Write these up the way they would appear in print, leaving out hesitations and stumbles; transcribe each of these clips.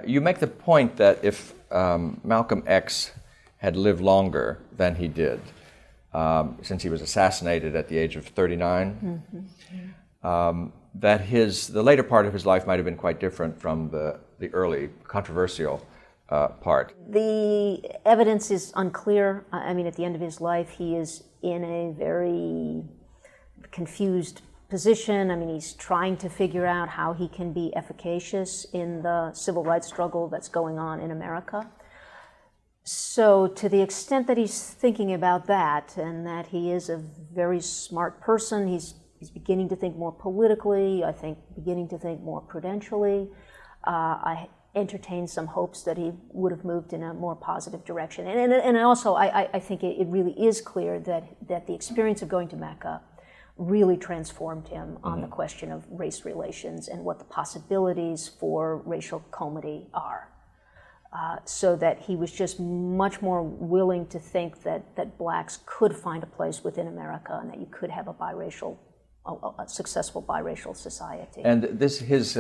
You make the point that if Malcolm X had lived longer than he did, since he was assassinated at the age of 39, that the later part of his life might have been quite different from the early controversial part. The evidence is unclear. I mean, at the end of his life, he is in a very confused position. I mean, he's trying to figure out how he can be efficacious in the civil rights struggle that's going on in America. So to the extent that he's thinking about that, and that he is a very smart person, he's beginning to think more politically, I think beginning to think more prudentially. I entertain some hopes that he would have moved in a more positive direction. And also, I think it really is clear that the experience of going to Mecca really transformed him on the question of race relations and what the possibilities for racial comity are. So that he was just much more willing to think that blacks could find a place within America and that you could have a successful biracial society. And his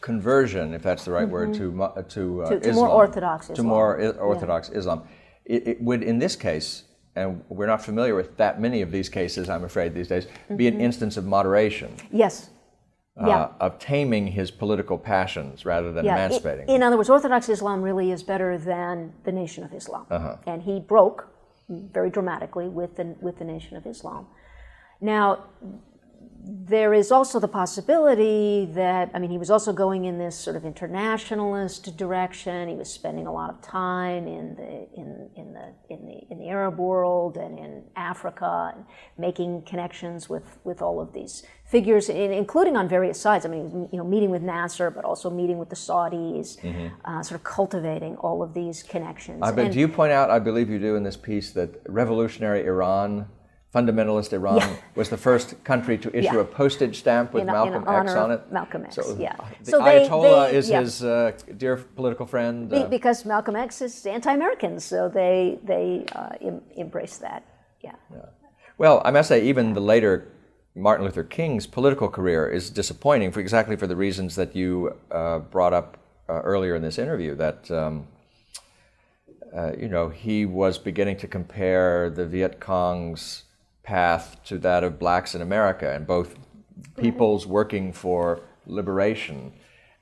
conversion, if that's the right word, to Islam, more Orthodox Islam. To more Orthodox Islam, it would, in this case, and we're not familiar with that many of these cases, I'm afraid, these days, be an instance of moderation. Yes. Of taming his political passions rather than emancipating. In other words, Orthodox Islam really is better than the Nation of Islam. And he broke very dramatically with the Nation of Islam. Now, there is also the possibility that, I mean, he was also going in this sort of internationalist direction. He was spending a lot of time in the Arab world and in Africa, and making connections with all of these figures, including on various sides. I mean, meeting with Nasser, but also meeting with the Saudis, sort of cultivating all of these connections. Do you point out, I believe you do in this piece, that revolutionary Iran, fundamentalist Iran, was the first country to issue a postage stamp with Malcolm X on it? Malcolm X, so, yeah. The Ayatollah is his dear political friend? Because Malcolm X is anti-American, so they embrace that, yeah. Well, I must say, even the later Martin Luther King's political career is disappointing exactly for the reasons that you brought up earlier in this interview, that he was beginning to compare the Viet Cong's path to that of blacks in America, and both peoples working for liberation,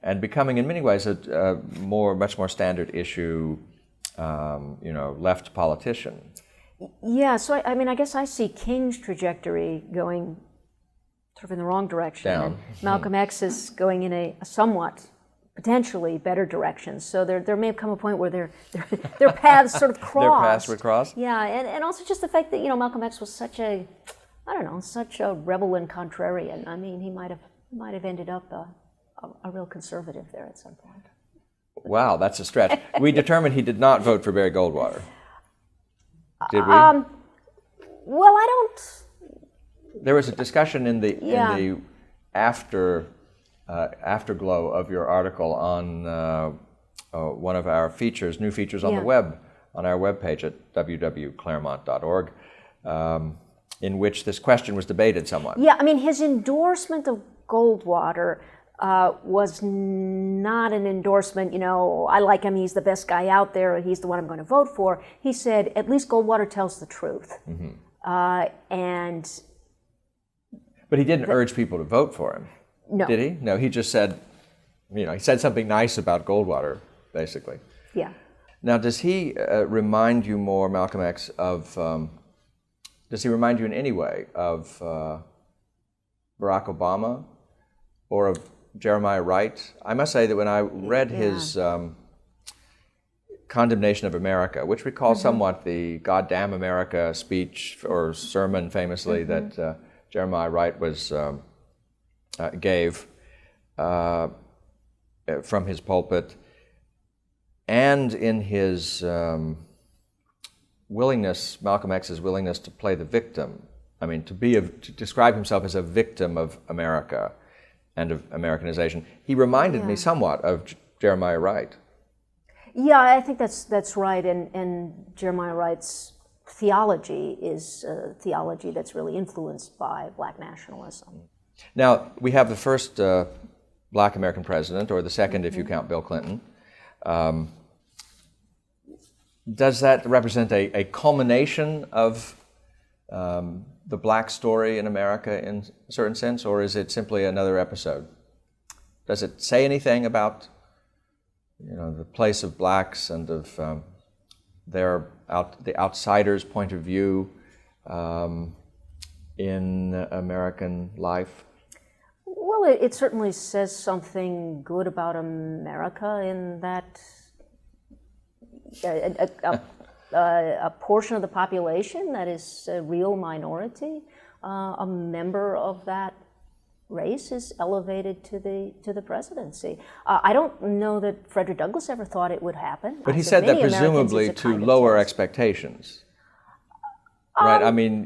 and becoming in many ways a much more standard issue, left politician. Yeah, so I guess I see King's trajectory going sort of in the wrong direction. Down. And Malcolm X is going in a somewhat potentially better direction. So there may come a point where their paths sort of cross. Their paths would cross? Yeah, and also just the fact that, Malcolm X was such a rebel and contrarian. I mean, he might have ended up a real conservative there at some point. Wow, that's a stretch. We determined he did not vote for Barry Goldwater. Did we? Well, I don't. There was a discussion in the afterglow of your article on one of our new features on the web, on our webpage at www.claremont.org, in which this question was debated somewhat. Yeah, I mean, his endorsement of Goldwater was not an endorsement, I like him, he's the best guy out there, he's the one I'm going to vote for. He said, at least Goldwater tells the truth. But he didn't urge people to vote for him. No. Did he? No, he just said, he said something nice about Goldwater, basically. Yeah. Now, does he remind you more, Malcolm X, does he remind you in any way of Barack Obama or of Jeremiah Wright? I must say that when I read his condemnation of America, which recalls somewhat the "Goddamn America" speech or sermon, famously, that Jeremiah Wright gave from his pulpit, and in his Malcolm X's willingness to play the victim. I mean, to describe himself as a victim of America and of Americanization. He reminded me somewhat of Jeremiah Wright. Yeah, I think that's right, and Jeremiah Wright's theology is a theology that's really influenced by black nationalism. Now, we have the first black American president, or the second if you count Bill Clinton. Does that represent a culmination of the black story in America in a certain sense, or is it simply another episode? Does it say anything about the place of blacks and of the outsider's point of view in American life? Well, it certainly says something good about America in that a portion of the population that is a real minority, a member of that race is elevated to the presidency. I don't know that Frederick Douglass ever thought it would happen. But he said that presumably to lower expectations. Right? I mean,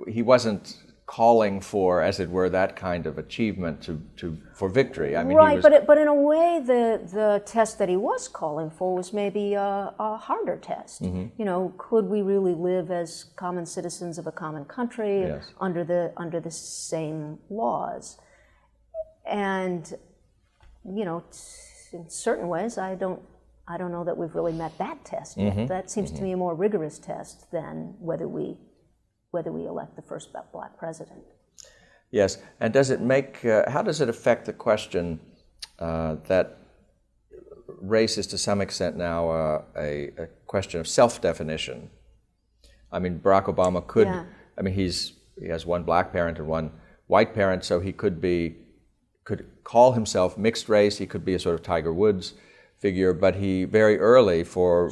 he wasn't calling for, as it were, that kind of achievement for victory. I mean, right, but in a way, the test that he was calling for was maybe a harder test. Could we really live as common citizens of a common country under the same laws? And in certain ways, I don't know that we've really met that test yet. That seems to me a more rigorous test than whether we elect the first black president. Yes, and does it how does it affect the question that race is to some extent now a question of self-definition? I mean, Barack Obama could, I mean, he has one black parent and one white parent, so he could call himself mixed race, he could be a sort of Tiger Woods figure, but he very early, for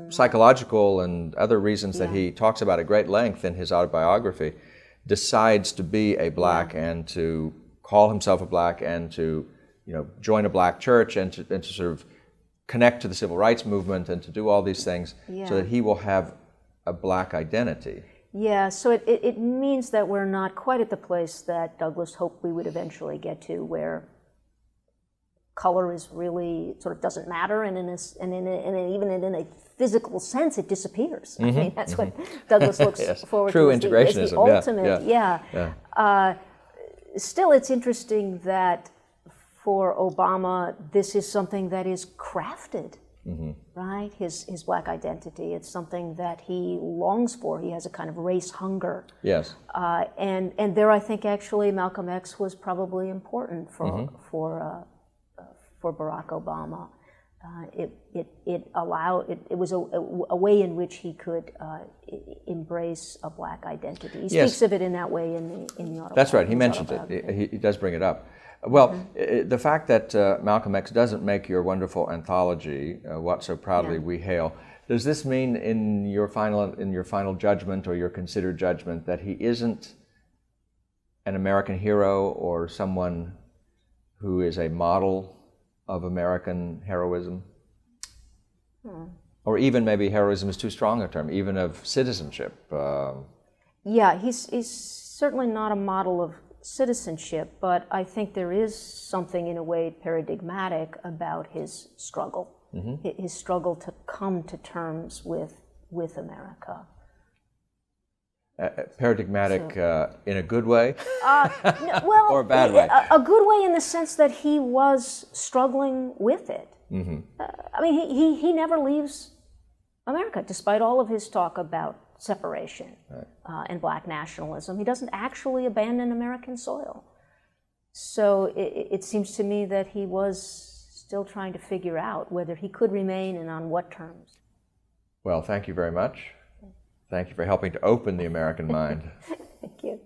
psychological and other reasons that he talks about at great length in his autobiography, decides to be a black and to call himself a black and to join a black church and to sort of connect to the civil rights movement and to do all these things so that he will have a black identity. Yeah, so it means that we're not quite at the place that Douglass hoped we would eventually get to, where color is really sort of doesn't matter, and even in a physical sense, it disappears. I mean, that's what Douglass looks forward True to. integrationism. As the ultimate, still, it's interesting that for Obama, this is something that is crafted, right? His black identity. It's something that he longs for. He has a kind of race hunger. Yes. And there, I think, actually, Malcolm X was probably important for Barack Obama. It was a way in which he could embrace a black identity. He speaks of it in that way in the autobiography. That's right, he mentions it. He does bring it up. Well, the fact that Malcolm X doesn't make your wonderful anthology, What So Proudly We Hail, does this mean in your final judgment or your considered judgment that he isn't an American hero or someone who is a model of American heroism? Or even maybe heroism is too strong a term, even of citizenship. He's certainly not a model of citizenship, but I think there is something in a way paradigmatic about his struggle, his struggle to come to terms with America. Paradigmatic in a good way? Or a bad way? A good way in the sense that he was struggling with it. I mean, he never leaves America, despite all of his talk about separation and black nationalism. He doesn't actually abandon American soil. So it seems to me that he was still trying to figure out whether he could remain and on what terms. Well, thank you very much. Thank you for helping to open the American mind. Thank you.